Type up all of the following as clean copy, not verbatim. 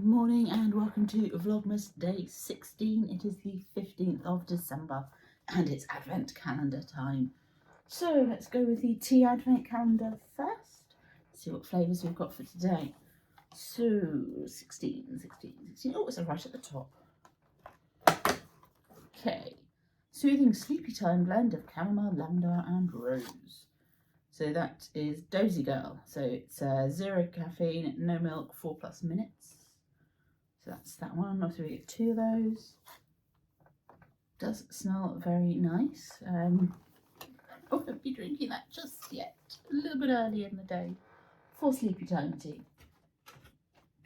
Good morning and welcome to Vlogmas day 16. It is the 15th of December and it's advent calendar time. So let's go with the tea advent calendar first. See what flavours we've got for today. So 16. Oh, it's right at the top. Okay. Soothing sleepy time blend of chamomile, lavender and rose. So that is Dozy Girl. So it's 0 caffeine, no milk, 4+ minutes. So that's that one. So we get 2 of those. Does smell very nice. I won't be drinking that just yet. A little bit early in the day for sleepy time tea.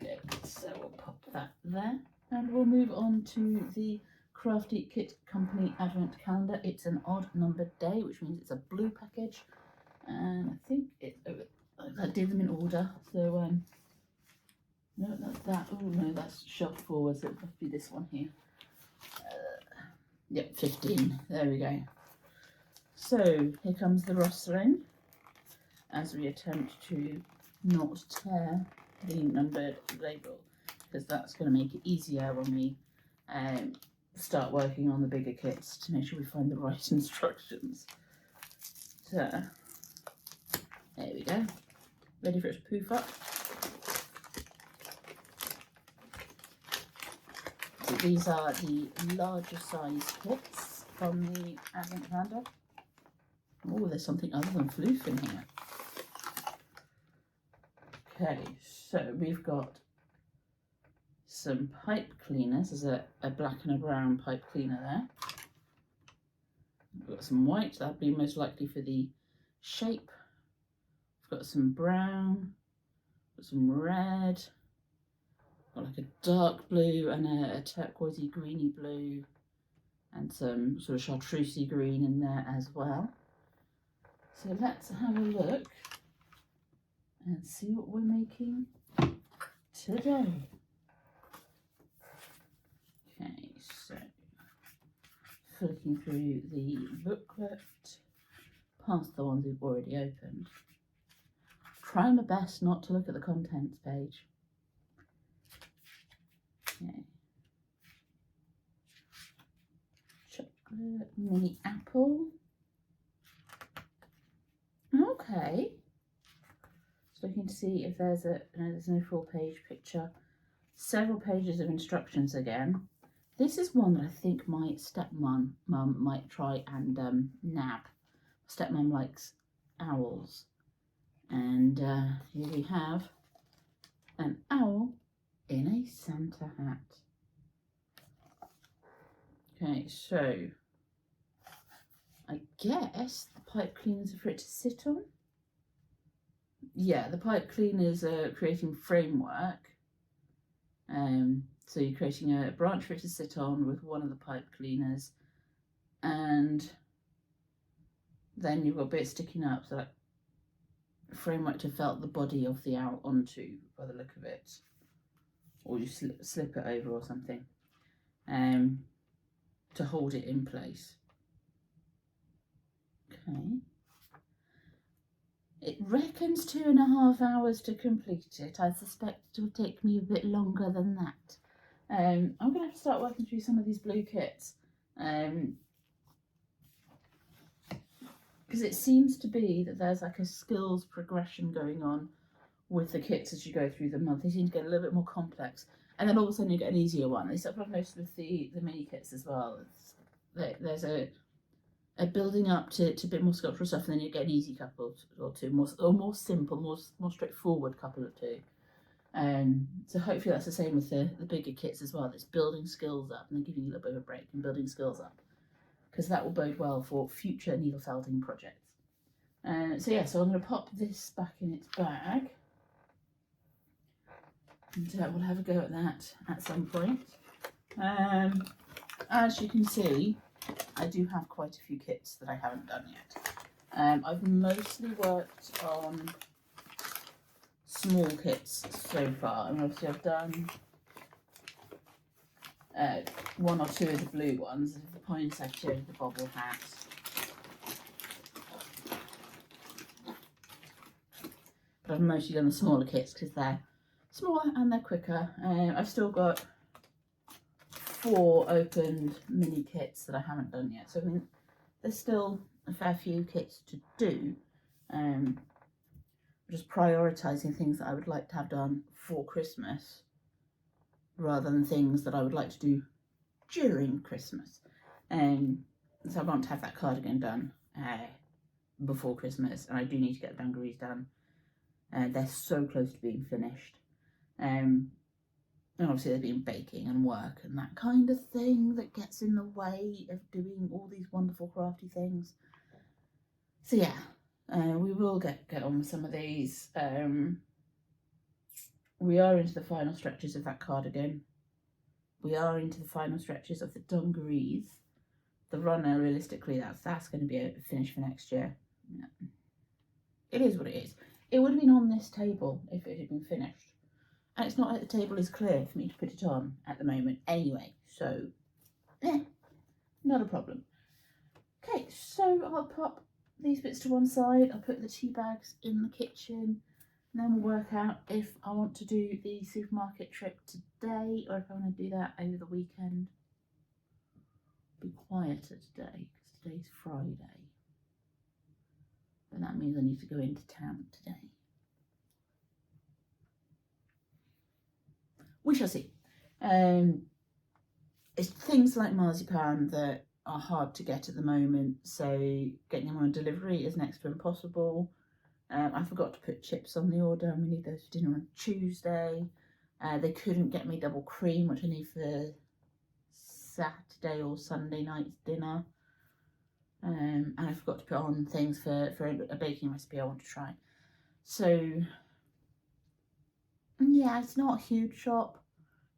Okay, so we'll pop that there. And we'll move on to the Crafty Kit Company Advent Calendar. It's an odd numbered day, which means it's a blue package. And I think I did them in order. So no, that's that. Oh no, that's shoved forward, so it must be this one here. Yep, 15. There we go. So here comes the rustling as we attempt to not tear the numbered label, because that's going to make it easier when we start working on the bigger kits to make sure we find the right instructions. So there we go. Ready for it to poof up. So these are the larger size kits from the Advent calendar. Oh, there's something other than floof in here. Okay, so we've got some pipe cleaners. There's a black and a brown pipe cleaner there. We've got some white, that'd be most likely for the shape. We've got some brown, got some red, got like a dark blue and a turquoisey greeny blue, and some sort of chartreusey green in there as well. So let's have a look and see what we're making today. Okay, so flicking through the booklet, past the ones we've already opened. Try my best not to look at the contents page. Okay. Chocolate mini apple. Okay. Just looking to see if there's there's no full page picture. Several pages of instructions again. This is one that I think my stepmom might try and nab. Stepmom likes owls. And here we have an owl in a Santa hat. Okay, so I guess the pipe cleaners are for it to sit on. Yeah, the pipe cleaners are creating framework. So you're creating a branch for it to sit on with one of the pipe cleaners, and then you've got bits sticking up, so that framework to felt the body of the owl onto by the look of it, or you slip it over or something to hold it in place. Okay, it reckons 2.5 hours to complete it. I suspect it will take me a bit longer than that. I'm gonna have to start working through some of these blue kits because it seems to be that there's like a skills progression going on with the kits as you go through the month. They seem to get a little bit more complex, and then all of a sudden you get an easier one. At least I've noticed with the mini kits as well. There's a building up to a bit more sculptural stuff, and then you get an easy couple or two, more simple, more straightforward couple or two. So hopefully that's the same with the bigger kits as well. It's building skills up and then giving you a little bit of a break and building skills up, because that will bode well for future needle felting projects. So yeah, so I'm going to pop this back in its bag, and we'll have a go at that at some point. As you can see, I do have quite a few kits that I haven't done yet. I've mostly worked on small kits so far, and obviously I've done 1 or 2 of the blue ones, the poinsettia, the bobble hat. But I've mostly done the smaller kits because they're smaller and they're quicker. I've still got 4 opened mini kits that I haven't done yet, so I mean, there's still a fair few kits to do. Just prioritising things that I would like to have done for Christmas rather than things that I would like to do during Christmas. So I want to have that cardigan done before Christmas, and I do need to get the dungarees done. They're so close to being finished. And obviously there's been baking and work and that kind of thing that gets in the way of doing all these wonderful crafty things. So yeah, we will get on with some of these. We are into the final stretches of that cardigan. We are into the final stretches of the dungarees. The runner, realistically, that's going to be finished for next year. Yeah. It is what it is. It would have been on this table if it had been finished. And it's not like the table is clear for me to put it on at the moment anyway. So, not a problem. Okay, so I'll pop these bits to one side. I'll put the tea bags in the kitchen. And then we'll work out if I want to do the supermarket trip today or if I want to do that over the weekend. Be quieter today because today's Friday. But that means I need to go into town today. We shall see. It's things like marzipan that are hard to get at the moment, so getting them on delivery is next to impossible. I forgot to put chips on the order, and we need those for dinner on Tuesday. They couldn't get me double cream, which I need for Saturday or Sunday night's dinner. And I forgot to put on things for a baking recipe I want to try. So, yeah, it's not a huge shop.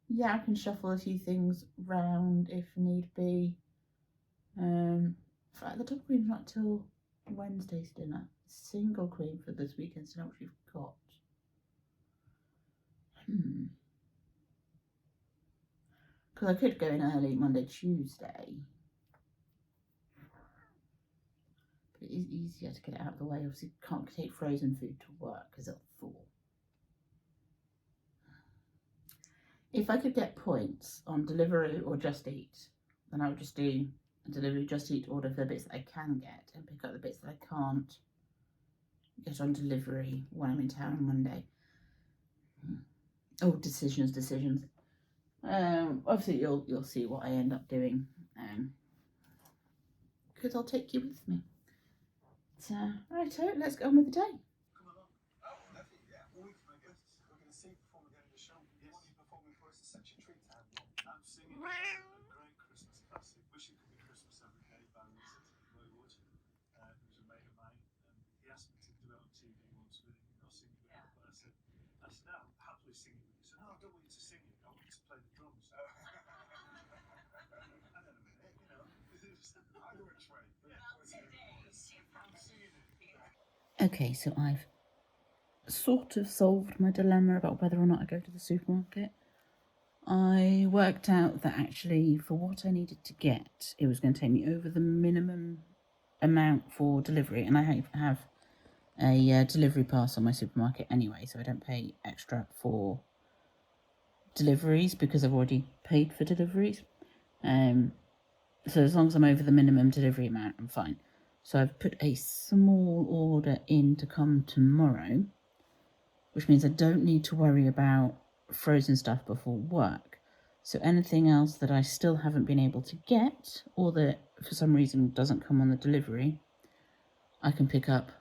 Yeah, I can shuffle a few things round if need be. In fact, the double cream's not till Wednesday's dinner. Single cream for this weekend's dinner, which we've got. Because I could go in early Monday, Tuesday. But it is easier to get it out of the way. Obviously, can't take frozen food to work because it'll thaw. If I could get points on Deliveroo or Just Eat, then I would just do a Deliveroo Just Eat order for the bits that I can get and pick up the bits that I can't get on delivery when I'm in town on Monday. Oh, decisions. Obviously, you'll see what I end up doing, because I'll take you with me. So, righto, let's get on with the day. Okay, so I've sort of solved my dilemma about whether or not I go to the supermarket. I worked out that actually for what I needed to get, it was going to take me over the minimum amount for delivery, and I have a delivery pass on my supermarket anyway, so I don't pay extra for deliveries because I've already paid for deliveries. So as long as I'm over the minimum delivery amount, I'm fine. So I've put a small order in to come tomorrow, which means I don't need to worry about frozen stuff before work. So anything else that I still haven't been able to get, or that for some reason doesn't come on the delivery, I can pick up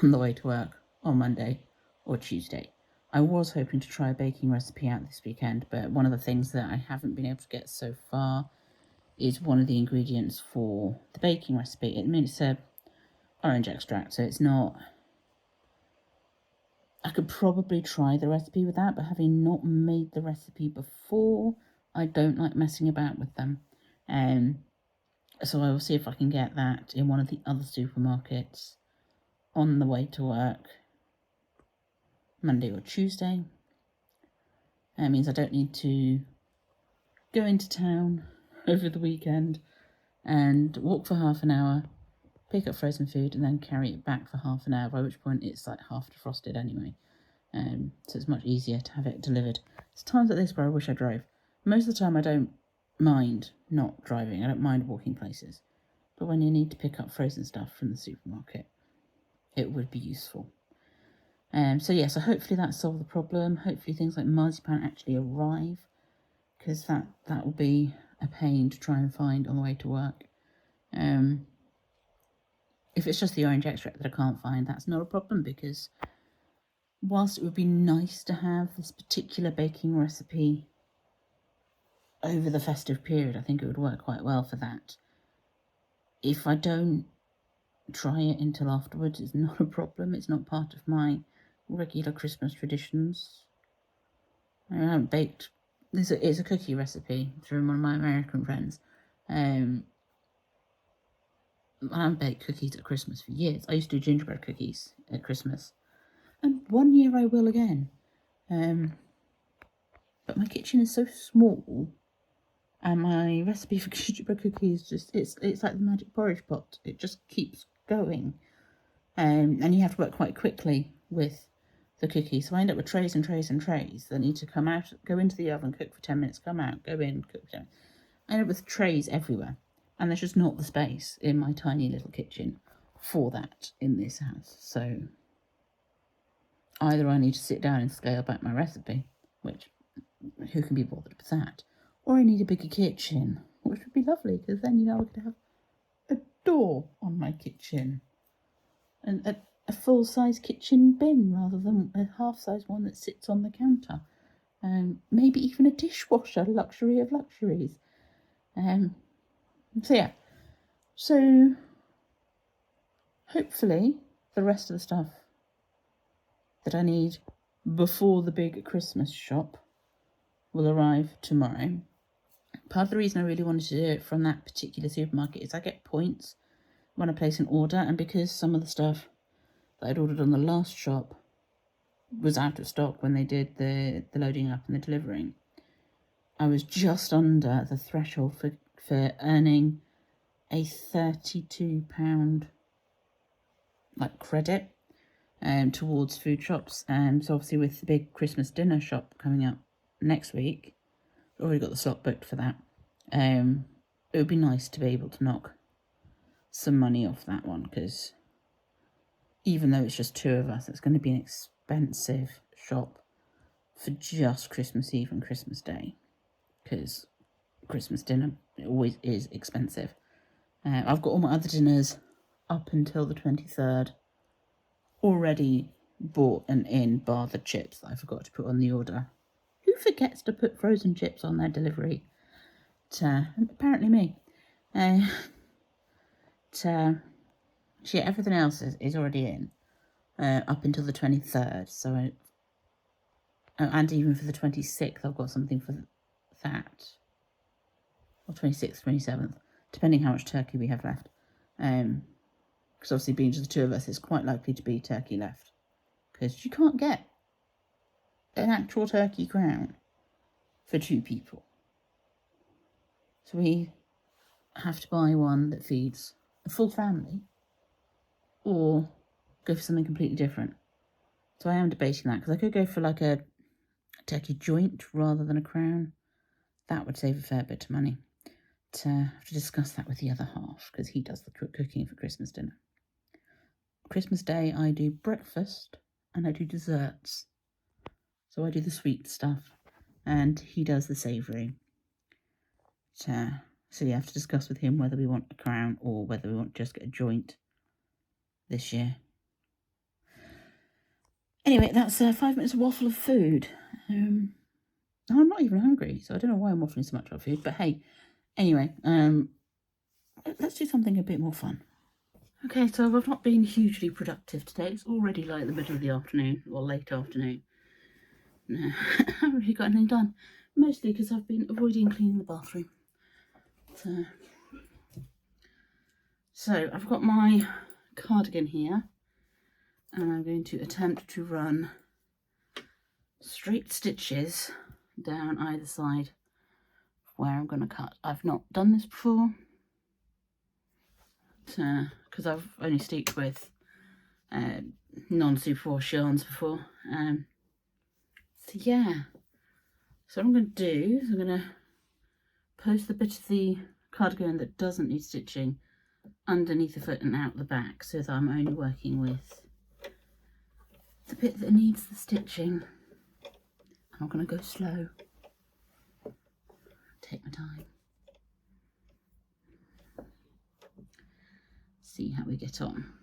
on the way to work on Monday or Tuesday. I was hoping to try a baking recipe out this weekend, but one of the things that I haven't been able to get so far is one of the ingredients for the baking recipe. I mean, it's a orange extract, so it's not... I could probably try the recipe with that, but having not made the recipe before, I don't like messing about with them. So I will see if I can get that in one of the other supermarkets on the way to work Monday or Tuesday. That means I don't need to go into town over the weekend and walk for half an hour, pick up frozen food, and then carry it back for half an hour, by which point it's like half defrosted anyway. So it's much easier to have it delivered. It's times like this where I wish I drove. Most of the time I don't mind not driving. I don't mind walking places. But when you need to pick up frozen stuff from the supermarket, it would be useful. So hopefully that solved the problem. Hopefully things like marzipan actually arrive, because that will be a pain to try and find on the way to work. If it's just the orange extract that I can't find, that's not a problem, because whilst it would be nice to have this particular baking recipe over the festive period, I think it would work quite well for that. If I don't try it until afterwards, it's not a problem. It's not part of my regular Christmas traditions. I haven't baked. It's a cookie recipe from one of my American friends. I haven't baked cookies at Christmas for years. I used to do gingerbread cookies at Christmas, and one year I will again. But my kitchen is so small, and my recipe for gingerbread cookies it's like the magic porridge pot. It just keeps going, and you have to work quite quickly with the cookies. So I end up with trays and trays and trays that need to come out, go into the oven, cook for 10 minutes, come out, go in, cook for 10 minutes. I end up with trays everywhere, and there's just not the space in my tiny little kitchen for that in this house. So either I need to sit down and scale back my recipe, which who can be bothered with that, or I need a bigger kitchen, which would be lovely, because then I could have a door on my kitchen and a full-size kitchen bin rather than a half-size one that sits on the counter. Maybe even a dishwasher, luxury of luxuries. So hopefully the rest of the stuff that I need before the big Christmas shop will arrive tomorrow. Part of the reason I really wanted to do it from that particular supermarket is I get points when I place an order, and because some of the stuff that I'd ordered on the last shop was out of stock when they did the loading up and the delivering, I was just under the threshold for earning a £32 credit towards food shops. So obviously with the big Christmas dinner shop coming up next week, I've already got the slot booked for that. It would be nice to be able to knock some money off that one, because even though it's just two of us, it's going to be an expensive shop for just Christmas Eve and Christmas Day, because Christmas dinner always is expensive. I've got all my other dinners up until the 23rd already bought and in, bar the chips that I forgot to put on the order. Who forgets to put frozen chips on their delivery? Apparently me. Everything else is already in up until the 23rd. So, and even for the 26th, I've got something for that. Or 26th, 27th, depending how much turkey we have left. Because obviously being just the two of us, it's quite likely to be turkey left, because you can't get an actual turkey crown for two people. So we have to buy one that feeds a full family, or go for something completely different. So I am debating that, because I could go for a turkey joint rather than a crown. That would save a fair bit of money. But I have to discuss that with the other half, because he does the cooking for Christmas dinner. Christmas Day I do breakfast and I do desserts. So I do the sweet stuff and he does the savoury. So you have to discuss with him whether we want a crown or whether we want to just get a joint this year. Anyway, that's 5 minutes of waffle of food. I'm not even hungry, so I don't know why I'm waffling so much about food, but hey. Anyway, let's do something a bit more fun. Okay, so I've not been hugely productive today. It's already the middle of the afternoon, or late afternoon. No, I haven't really got anything done. Mostly because I've been avoiding cleaning the bathroom. So I've got my cardigan here, and I'm going to attempt to run straight stitches down either side where I'm going to cut. I've not done this before, because I've only steeked with non-superwash yarns before, So yeah, so what I'm going to do is I'm going to post the bit of the cardigan that doesn't need stitching underneath the foot and out the back, so that I'm only working with the bit that needs the stitching. I'm going to go slow, take my time, see how we get on.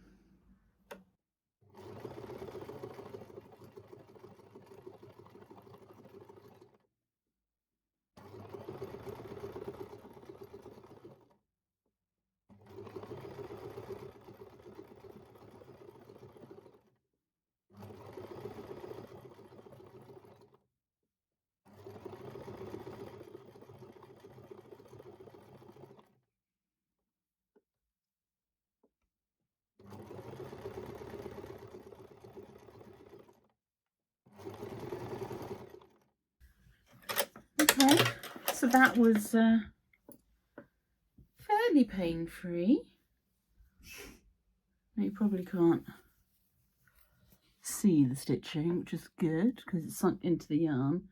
Okay, so that was fairly pain-free. Now you probably can't see the stitching, which is good because it's sunk into the yarn.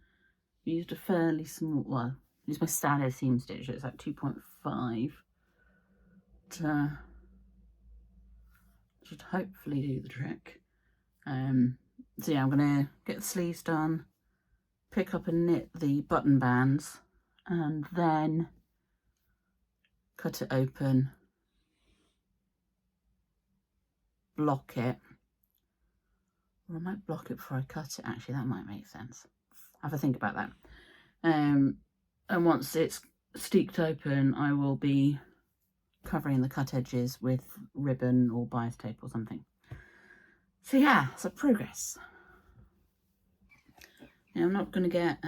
I used a fairly small, well, I used my standard seam stitch, it's like 2.5. Should hopefully do the trick. So yeah, I'm gonna get the sleeves done, pick up and knit the button bands, and then cut it open, block it, or I might block it before I cut it. Actually, that might make sense. Have a think about that. And once it's steeked open, I will be covering the cut edges with ribbon or bias tape or something. So yeah, so progress. Now I'm not going to get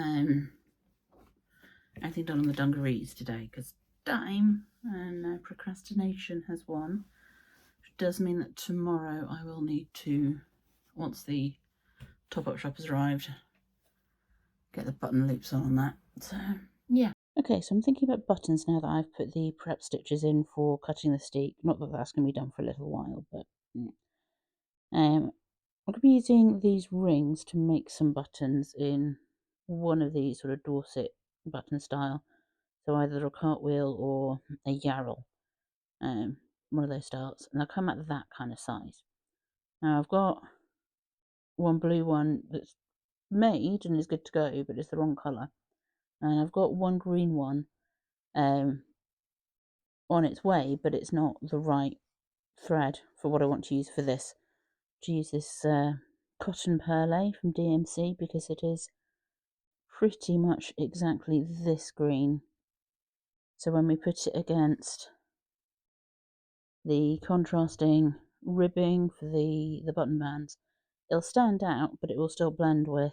anything done on the dungarees today because time and procrastination has won, which does mean that tomorrow I will need to, once the top-up shop has arrived, get the button loops on that. So yeah. Okay, so I'm thinking about buttons now that I've put the prep stitches in for cutting the steek. Not that that's going to be done for a little while, but I'm going to be using these rings to make some buttons in one of these sort of Dorset button style. So either a cartwheel or a yarrel, one of those styles. And they'll come at that kind of size. Now I've got one blue one that's made and is good to go, but it's the wrong colour. And I've got one green one on its way, but it's not the right thread for what I want to use for this. To use this cotton perle from DMC because it is pretty much exactly this green. So when we put it against the contrasting ribbing for the button bands, it'll stand out, but it will still blend with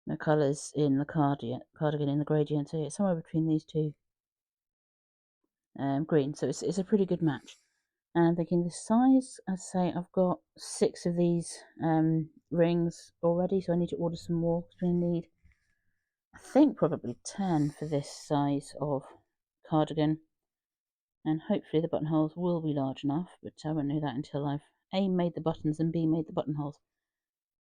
the colours in the cardigan in the gradient. So it's somewhere between these two greens. So it's a pretty good match. And I'm thinking the size, I'd say I've got 6 of these rings already, so I need to order some more because we need, I think, probably 10 for this size of cardigan. And hopefully the buttonholes will be large enough, but I won't know that until I've A, made the buttons and B, made the buttonholes.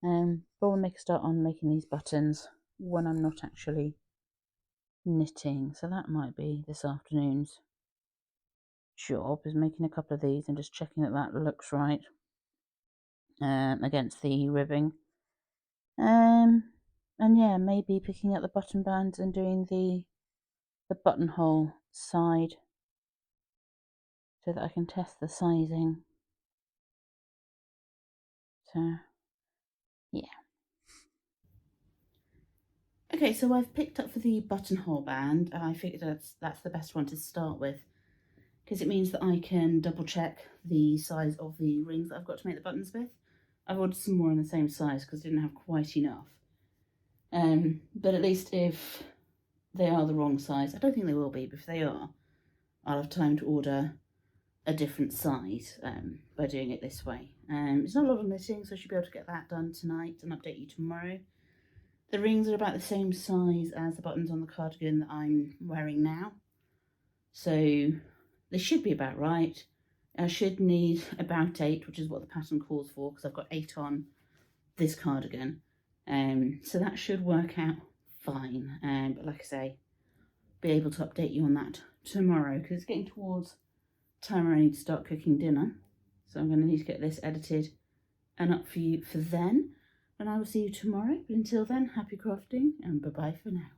But we'll make a start on making these buttons when I'm not actually knitting, so that might be this afternoon's job, is making a couple of these and just checking that that looks right against the ribbing. And yeah, maybe picking up the button bands and doing the buttonhole side so that I can test the sizing. So yeah. Okay, so I've picked up for the buttonhole band, and I figured that's the best one to start with because it means that I can double check the size of the rings that I've got to make the buttons with. I've ordered some more in the same size because I didn't have quite enough. But at least if they are the wrong size, I don't think they will be, but if they are, I'll have time to order a different size by doing it this way. It's not a lot of knitting, so I should be able to get that done tonight and update you tomorrow. The rings are about the same size as the buttons on the cardigan that I'm wearing now, so they should be about right. I should need about 8, which is what the pattern calls for, because I've got 8 on this cardigan. So that should work out fine. But like I say, be able to update you on that tomorrow, because it's getting towards time where I need to start cooking dinner. So I'm going to need to get this edited and up for you for then. And I will see you tomorrow. But until then, happy crafting and bye-bye for now.